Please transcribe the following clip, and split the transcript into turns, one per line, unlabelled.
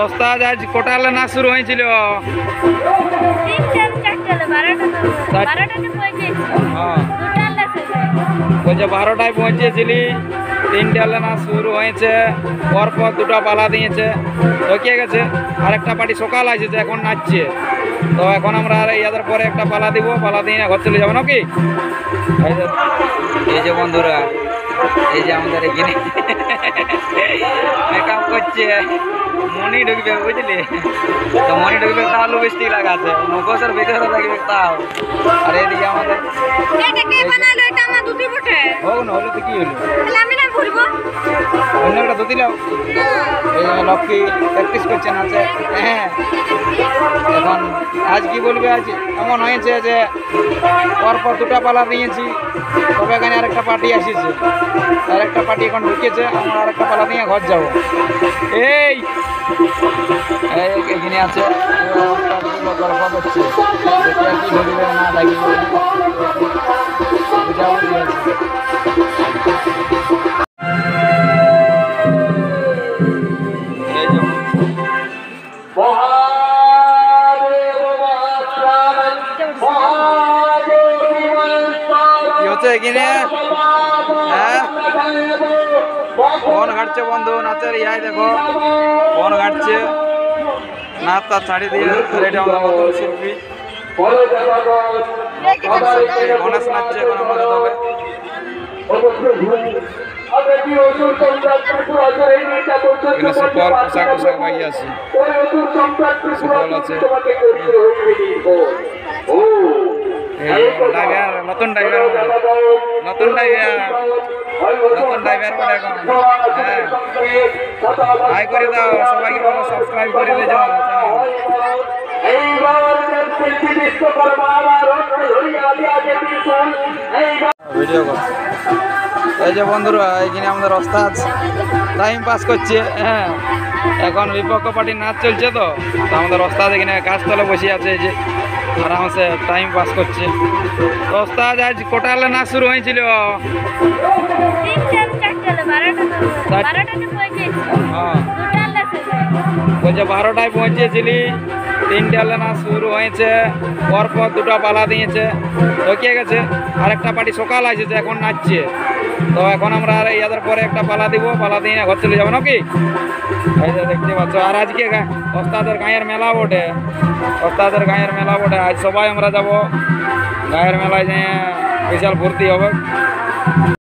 ওস্তাদ আজ কোটালে না শুরু হয়েছিল? বলছে 12টায় পৌঁছেছিলি, 3টালে না শুরু হয়েছে, পরপর 2টা পালা দিয়েছে, ঢকিয়ে গেছে। আরেকটা পার্টি সকাল আসছে, এখন নাচছে। তো এখন আমরা ইয়াদের পরে একটা পালা দিব, পালা দিয়ে ঘর চলে যাবো নাকি? এই যে বন্ধুরা, এই যে আমাদের এখানে মেকআপ করছে, মনি ঢুকবে বুঝলি? তো মনি ঢুকবে তাও লিপস্টিক লাগাচ্ছে, মুখোশের ভিতরে থাকবে তাও। আর এদিকে আমাদের হোক না, হলে তো কি হলো, অন্য একটা ধুতি লাও। এই লক্ষ্মী প্র্যাকটিস করছে নাচে। হ্যাঁ, এখন আজ কি বলবে, আজ এমন হয়েছে যে পরপর 2টা পালা দিয়েছি, তবে এখানে আরেকটা পার্টি আসিছে, আরেকটা পার্টি এখন ঢুকেছে, আমরা আরেকটা পালা দিয়ে ঘর যাবো। এই এখানে আছে গল্প করছে, দেখি আর কি ঢুকবে না লাগবে, বুঝাবুঝি আছে। এখানে হ্যাঁ বন ঘাটছে বন্ধু, নাচের ইয়াই দেখো বন ঘাটছে, নাচ তার ছাড়ি দিয়ে। এটা আমাদের নতুন শিল্পী গণেশ নাচছে এখন আমাদের দলে। এখানে সুপার পোশাক পোশাক ভাই আছে, সুপার আছে। ড্রাইভার নতুন ড্রাইভার বলে এখন। হ্যাঁ, হাই করে দাও, সবাইকে বলো সাবস্ক্রাইব করে দিয়ে যাও ভিডিও কর। এই যে বন্ধুরা, এখানে আমাদের ওস্তাদ টাইম পাস করছে। হ্যাঁ, এখন বিপক্ষ পার্টির নাচ চলছে, তো আমাদের ওস্তাদ এখানে গাছতলে বসে আছে, এই যে আরামসে টাইম পাস করছে। ওস্তাদ আজ কোটালে না শুরু হয়েছিল? বলছে 12টায় পৌঁছেছিলি, 3টালে না শুরু হয়েছে, পরপর 2টা পালা দিয়েছে, ঢকিয়ে গেছে। আরেকটা পার্টি সকাল আসছে, এখন নাচছে। তো এখন আমরা ইয়াদের পরে একটা পালা দিব, পালা দিয়ে ঘর চলে যাবো নাকি? এই যে দেখতে পাচ্ছ। আর আজকে ওস্তাদের গাঁয়ের মেলা বটে, ওস্তাদের গাঁয়ের মেলা বটে। আজ সবাই আমরা যাব গাঁয়ের মেলায়, যেয়ে বিশাল ভর্তি হবে।